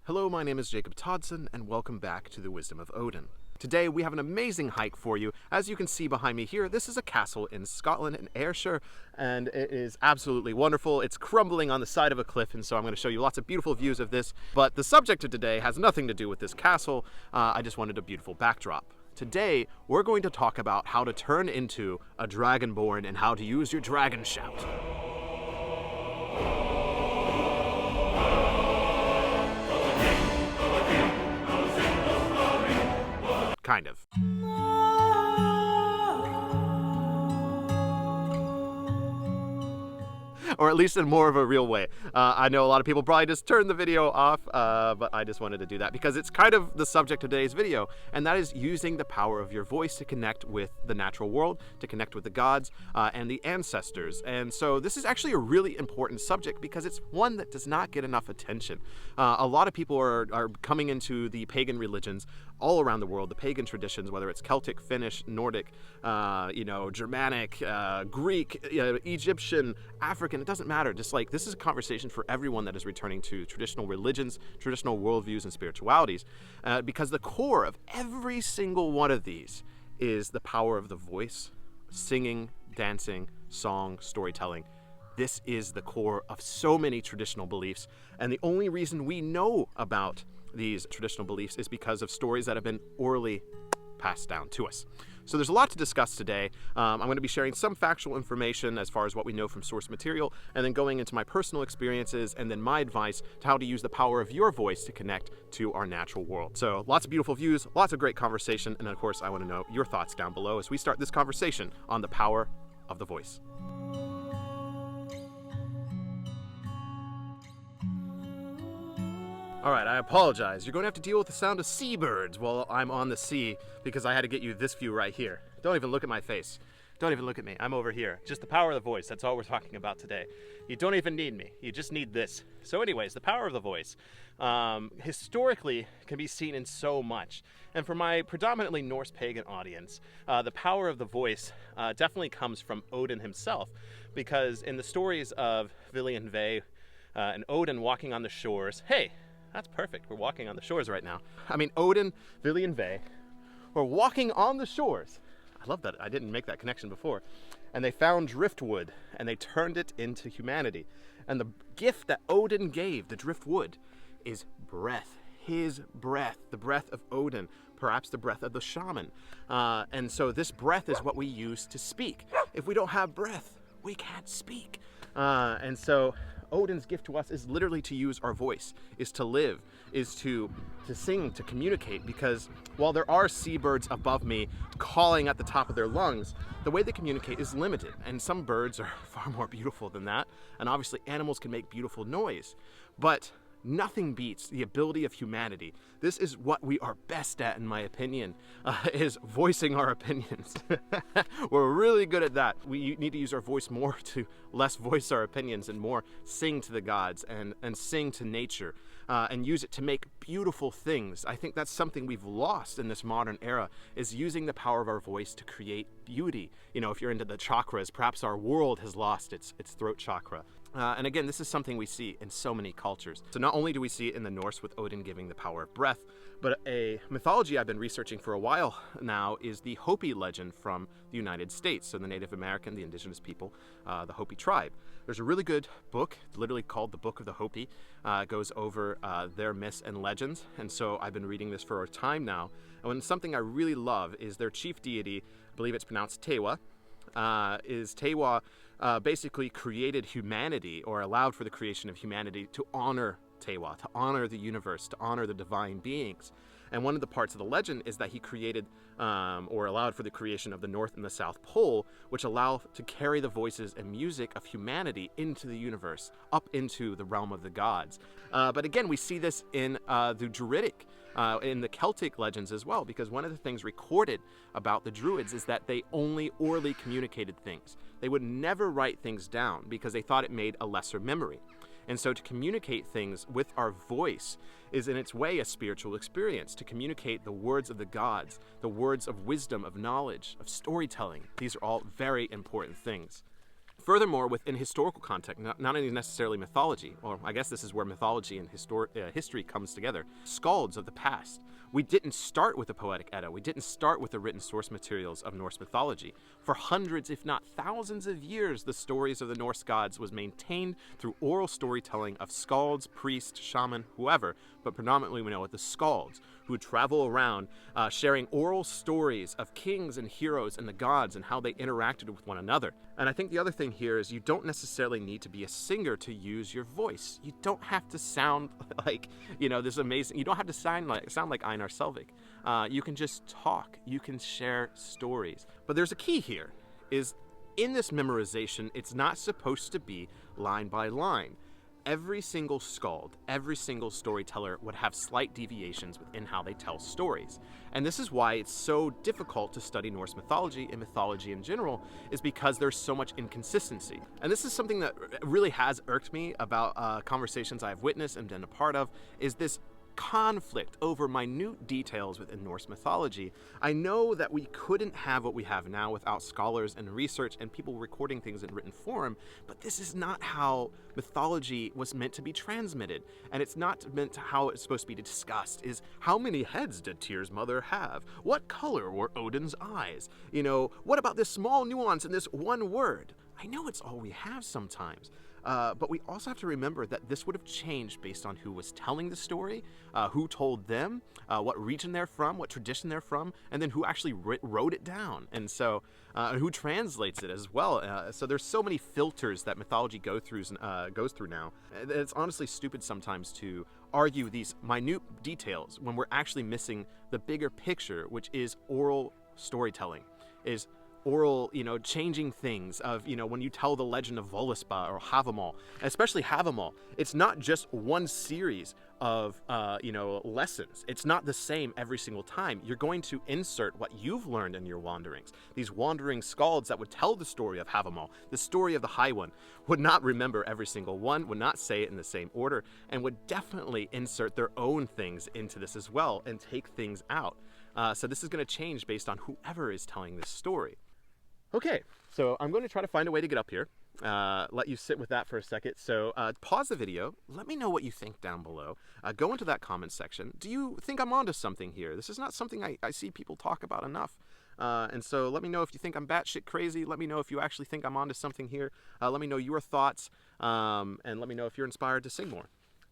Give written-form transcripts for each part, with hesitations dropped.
Hello, my name is Jacob Todson, and welcome back to the Wisdom of Odin. Today we have an amazing hike for you. As you can see behind me here, this is a castle in Scotland, in Ayrshire, and it is absolutely wonderful. It's crumbling on the side of a cliff, and so I'm going to show you lots of beautiful views of this. But the subject of today has nothing to do with this castle. I just wanted a beautiful backdrop. Today, we're going to talk about how to turn into a dragonborn and how to use your dragon shout. Kind of. Or at least in more of a real way. I know a lot of people probably just turned the video off, but I just wanted to do that because it's kind of the subject of today's video, and that is using the power of your voice to connect with the natural world, to connect with the gods and the ancestors. And so this is actually a really important subject because it's one that does not get enough attention. A lot of people are coming into the pagan religions all around the world, the pagan traditions, whether it's Celtic, Finnish, Nordic, Germanic, Greek, Egyptian, African, it doesn't matter. Just like this is a conversation for everyone that is returning to traditional religions, traditional worldviews, and spiritualities, because the core of every single one of these is the power of the voice, singing, dancing, song, storytelling. This is the core of so many traditional beliefs, and the only reason we know about these traditional beliefs is because of stories that have been orally passed down to us. So there's a lot to discuss today. I'm going to be sharing some factual information as far as what we know from source material, and then going into my personal experiences, and then my advice to how to use the power of your voice to connect to our natural world. So lots of beautiful views, lots of great conversation, and of course I want to know your thoughts down below as we start this conversation on the power of the voice. Alright, I apologize. You're going to have to deal with the sound of seabirds while I'm on the sea because I had to get you this view right here. Don't even look at my face. Don't even look at me. I'm over here. Just the power of the voice. That's all we're talking about today. You don't even need me. You just need this. So anyways, the power of the voice. Historically can be seen in so much. And for my predominantly Norse pagan audience, the power of the voice definitely comes from Odin himself, because in the stories of Vili and Ve and Odin walking on the shores, hey, that's perfect. We're walking on the shores right now. I mean, Odin, Vili, and Ve were walking on the shores. I love that. I didn't make that connection before. And they found driftwood, and they turned it into humanity. And the gift that Odin gave, the driftwood, is breath. His breath, the breath of Odin, perhaps the breath of the shaman. And so this breath is what we use to speak. If we don't have breath, we can't speak. And so Odin's gift to us is literally to use our voice, is to live, is to sing, to communicate, because while there are seabirds above me calling at the top of their lungs, the way they communicate is limited, and some birds are far more beautiful than that, and obviously animals can make beautiful noise, but nothing beats the ability of humanity. This is what we are best at, in my opinion, is voicing our opinions. We're really good at that. We need to use our voice more to less voice our opinions and more sing to the gods and sing to nature and use it to make beautiful things. I think that's something we've lost in this modern era, is using the power of our voice to create beauty. You know, if you're into the chakras, perhaps our world has lost its throat chakra. And again, this is something we see in so many cultures. So not only do we see it in the Norse with Odin giving the power of breath, but a mythology I've been researching for a while now is the Hopi legend from the United States. So the Native American, the indigenous people, the Hopi tribe. There's a really good book, literally called The Book of the Hopi. It goes over their myths and legends. And so I've been reading this for a time now. And something I really love is their chief deity, I believe it's pronounced Tewa, Tewa basically created humanity, or allowed for the creation of humanity, to honor Tewa, to honor the universe, to honor the divine beings. And one of the parts of the legend is that he created or allowed for the creation of the North and the South Pole, which allow to carry the voices and music of humanity into the universe, up into the realm of the gods. But again, we see this in the Druidic, in the Celtic legends as well, because one of the things recorded about the Druids is that they only orally communicated things. They would never write things down because they thought it made a lesser memory. And so to communicate things with our voice is in its way a spiritual experience, to communicate the words of the gods, the words of wisdom, of knowledge, of storytelling. These are all very important things. Furthermore, within historical context, not only necessarily mythology, or I guess this is where mythology and history comes together, skalds of the past. We didn't start with the Poetic Edda. We didn't start with the written source materials of Norse mythology. For hundreds, if not thousands of years, the stories of the Norse gods was maintained through oral storytelling of skalds, priests, shaman, whoever, but predominantly we know it the skalds, who would travel around sharing oral stories of kings and heroes and the gods and how they interacted with one another. And I think the other thing here is you don't necessarily need to be a singer to use your voice. You don't have to sound like, this amazing, you don't have to sound like Einar Selvik. You can just talk, you can share stories. But there's a key here, is in this memorization, it's not supposed to be line by line. Every single skald, every single storyteller would have slight deviations within how they tell stories. And this is why it's so difficult to study Norse mythology and mythology in general, is because there's so much inconsistency. And this is something that really has irked me about conversations I've witnessed and been a part of, is this conflict over minute details within Norse mythology. I know that we couldn't have what we have now without scholars and research and people recording things in written form, but this is not how mythology was meant to be transmitted, and it's not meant to how it's supposed to be discussed, is how many heads did Tyr's mother have? What color were Odin's eyes? What about this small nuance in this one word? I know it's all we have sometimes. But we also have to remember that this would have changed based on who was telling the story, who told them, what region they're from, what tradition they're from, and then who actually wrote it down, and so who translates it as well. So there's so many filters that mythology goes through now. It's honestly stupid sometimes to argue these minute details when we're actually missing the bigger picture, which is oral storytelling, is oral, changing things of, when you tell the legend of Voluspa or Havamal, especially Havamal, it's not just one series of, lessons. It's not the same every single time. You're going to insert what you've learned in your wanderings. These wandering skalds that would tell the story of Havamal, the story of the High One, would not remember every single one, would not say it in the same order, and would definitely insert their own things into this as well and take things out. So this is going to change based on whoever is telling this story. Okay, so I'm going to try to find a way to get up here, let you sit with that for a second. So pause the video, let me know what you think down below. Go into that comment section. Do you think I'm onto something here? This is not something I see people talk about enough. And so let me know if you think I'm batshit crazy. Let me know if you actually think I'm onto something here. Let me know your thoughts, and let me know if you're inspired to sing more.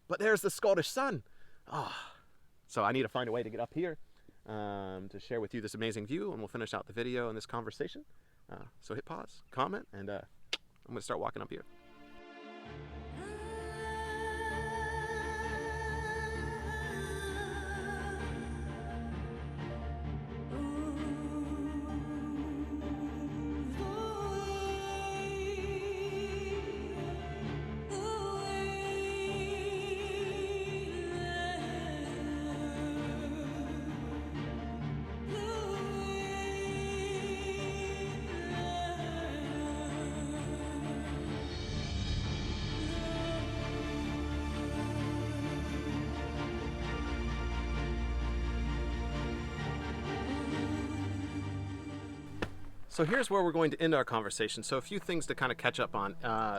But there's the Scottish sun. So I need to find a way to get up here to share with you this amazing view, and we'll finish out the video and this conversation. So hit pause, comment, and I'm going to start walking up here. So here's where we're going to end our conversation. So a few things to kind of catch up on.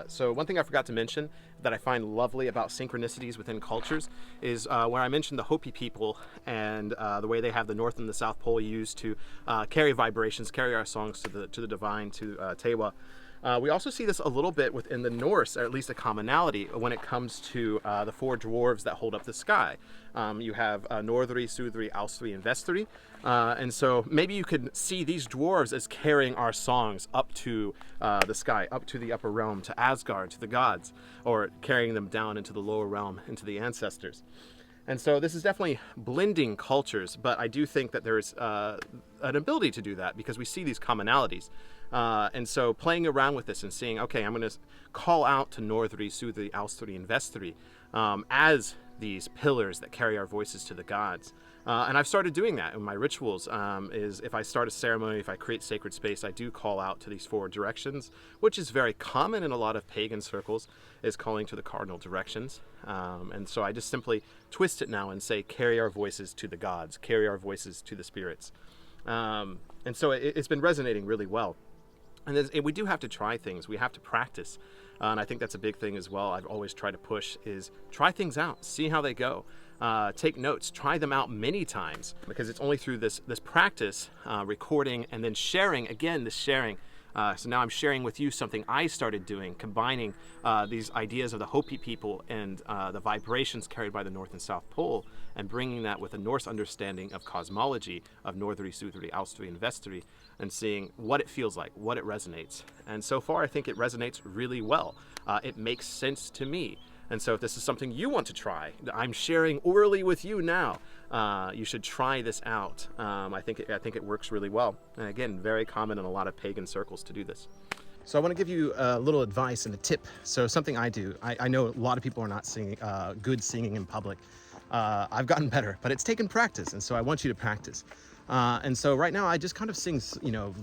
So one thing I forgot to mention that I find lovely about synchronicities within cultures is where I mentioned the Hopi people and the way they have the North and the South Pole used to carry vibrations, carry our songs to the divine, to Tewa. We also see this a little bit within the Norse, or at least a commonality when it comes to the four dwarves that hold up the sky. You have Norðri, Suðri, Ásthri, and Vestri. And so maybe you could see these dwarves as carrying our songs up to the sky, up to the upper realm, to Asgard, to the gods, or carrying them down into the lower realm, into the ancestors. And so this is definitely blending cultures, but I do think that there's an ability to do that because we see these commonalities. And so playing around with this and seeing, okay, I'm going to call out to Norðri, Suðri, Ásthri, and Vestri as these pillars that carry our voices to the gods. And I've started doing that in my rituals, is if I start a ceremony, if I create sacred space, I do call out to these four directions, which is very common in a lot of pagan circles, is calling to the cardinal directions. And so I just simply twist it now and say, carry our voices to the gods, carry our voices to the spirits. And so it's been resonating really well. And we do have to try things. We have to practice. And I think that's a big thing as well. I've always tried to push is try things out, see how they go. Take notes, try them out many times, because it's only through this practice, recording and then sharing, again, this sharing. So now I'm sharing with you something I started doing, combining these ideas of the Hopi people and the vibrations carried by the North and South Pole, and bringing that with a Norse understanding of cosmology, of Norðri, Suðri, Austri, and Vestri, and seeing what it feels like, what it resonates. And so far, I think it resonates really well. It makes sense to me. And so if this is something you want to try, I'm sharing orally with you now. You should try this out. I think it works really well. And again, very common in a lot of pagan circles to do this. So I want to give you a little advice and a tip. So something I do, I know a lot of people are not good singing in public. I've gotten better, but it's taken practice. And so I want you to practice. And so right now I just kind of sing,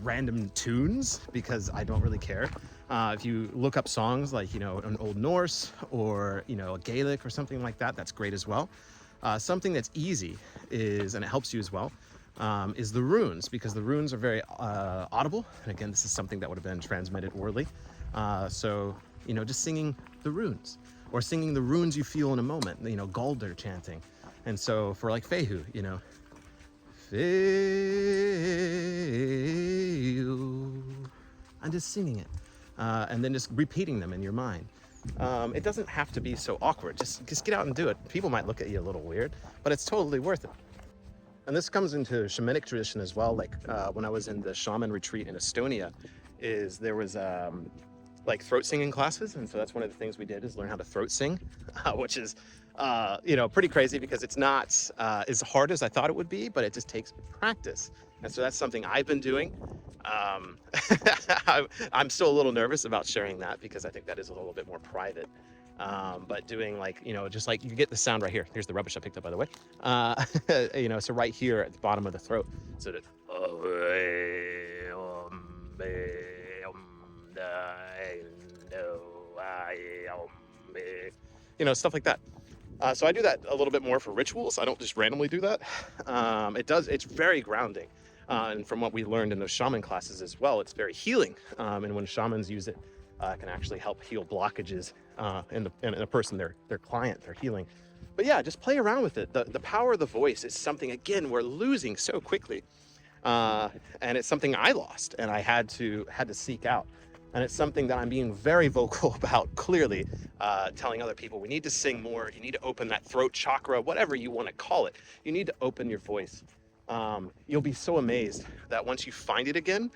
random tunes because I don't really care. If you look up songs like, an Old Norse or, a Gaelic or something like that, that's great as well. Something that's easy is, and it helps you as well, is the runes, because the runes are very audible. And again, this is something that would have been transmitted orally. So, just singing the runes, or singing the runes you feel in a moment, Galder chanting. And so for like Fehu, Fehu, and just singing it. And then just repeating them in your mind. It doesn't have to be so awkward. Just get out and do it. People might look at you a little weird, but it's totally worth it. And this comes into shamanic tradition as well. Like when I was in the shaman retreat in Estonia, there was like throat singing classes. And so that's one of the things we did, is learn how to throat sing, which is, pretty crazy, because it's not as hard as I thought it would be, but it just takes practice. And so that's something I've been doing. I'm still a little nervous about sharing that, because I think that is a little bit more private. But doing just like you get the sound right here. Here's the rubbish I picked up, by the way. So right here at the bottom of the throat. So that, stuff like that. So I do that a little bit more for rituals. I don't just randomly do that. It's very grounding. And from what we learned in those shaman classes as well, it's very healing. And when shamans use it, it can actually help heal blockages in a person, their client, their healing. But yeah, just play around with it. The power of the voice is something, again, we're losing so quickly. And it's something I lost, and I had to seek out. And it's something that I'm being very vocal about, clearly, telling other people, we need to sing more. You need to open that throat chakra, whatever you want to call it. You need to open your voice. You'll be so amazed that once you find it again,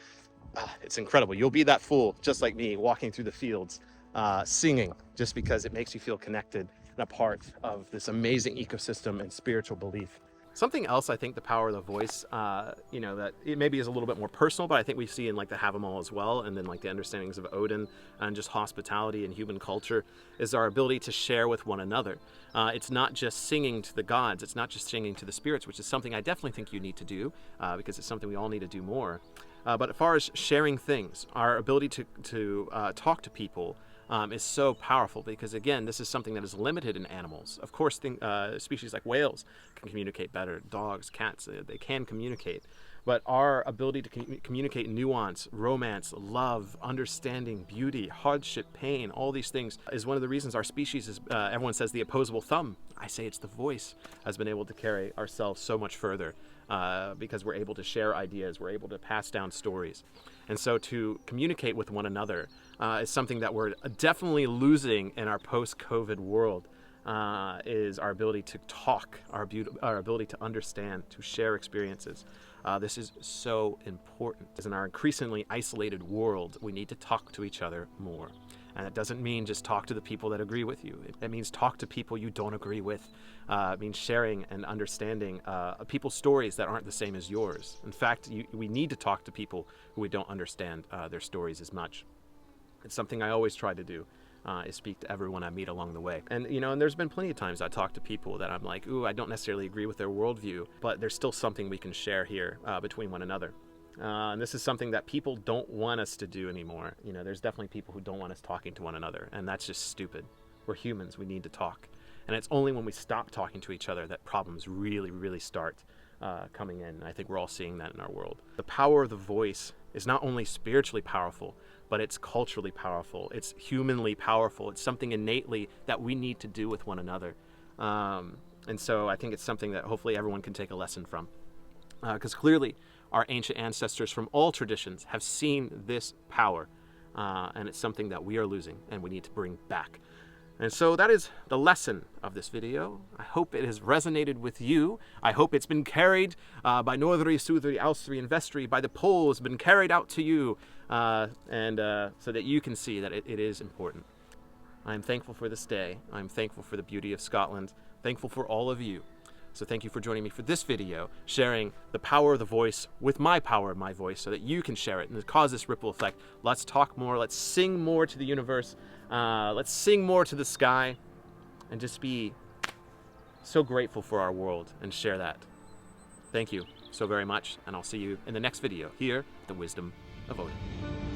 it's incredible. You'll be that fool, just like me, walking through the fields, singing, just because it makes you feel connected and a part of this amazing ecosystem and spiritual belief. Something else, I think, the power of the voice, that it maybe is a little bit more personal, but I think we see in like the Havamal as well, and then like the understandings of Odin and just hospitality and human culture, is our ability to share with one another. It's not just singing to the gods, it's not just singing to the spirits, which is something I definitely think you need to do, because it's something we all need to do more. But as far as sharing things, our ability to talk to people, is so powerful, because again, this is something that is limited in animals. Of course, species like whales can communicate better, dogs, cats, they can communicate. But our ability to communicate nuance, romance, love, understanding, beauty, hardship, pain, all these things is one of the reasons our species is, everyone says the opposable thumb. I say it's the voice has been able to carry ourselves so much further, because we're able to share ideas, we're able to pass down stories. And so to communicate with one another is something that we're definitely losing in our post-COVID world, is our ability to talk, our ability to understand, to share experiences. This is so important. In our increasingly isolated world, we need to talk to each other more. And it doesn't mean just talk to the people that agree with you. It means talk to people you don't agree with. It means sharing and understanding people's stories that aren't the same as yours. In fact, we need to talk to people who we don't understand their stories as much. It's something I always try to do, is speak to everyone I meet along the way. And, and there's been plenty of times I talk to people that I'm like, ooh, I don't necessarily agree with their worldview, but there's still something we can share here between one another. And this is something that people don't want us to do anymore. There's definitely people who don't want us talking to one another, and that's just stupid. We're humans, we need to talk. And it's only when we stop talking to each other that problems really, really start. coming in. I think we're all seeing that in our world. The power of the voice is not only spiritually powerful, but it's culturally powerful. It's humanly powerful. It's something innately that we need to do with one another. And so I think it's something that hopefully everyone can take a lesson from. Because clearly our ancient ancestors from all traditions have seen this power. And it's something that we are losing and we need to bring back. And so that is the lesson of this video. I hope it has resonated with you. I hope it's been carried by Northri, Southri, Austri, and Vestri, by the Poles, been carried out to you, so that you can see that it is important. I'm thankful for this day. I'm thankful for the beauty of Scotland. Thankful for all of you. So thank you for joining me for this video, sharing the power of the voice with my power of my voice so that you can share it and cause this ripple effect. Let's talk more. Let's sing more to the universe. Let's sing more to the sky and just be so grateful for our world and share that. Thank you so very much, and I'll see you in the next video here at the Wisdom of Odin.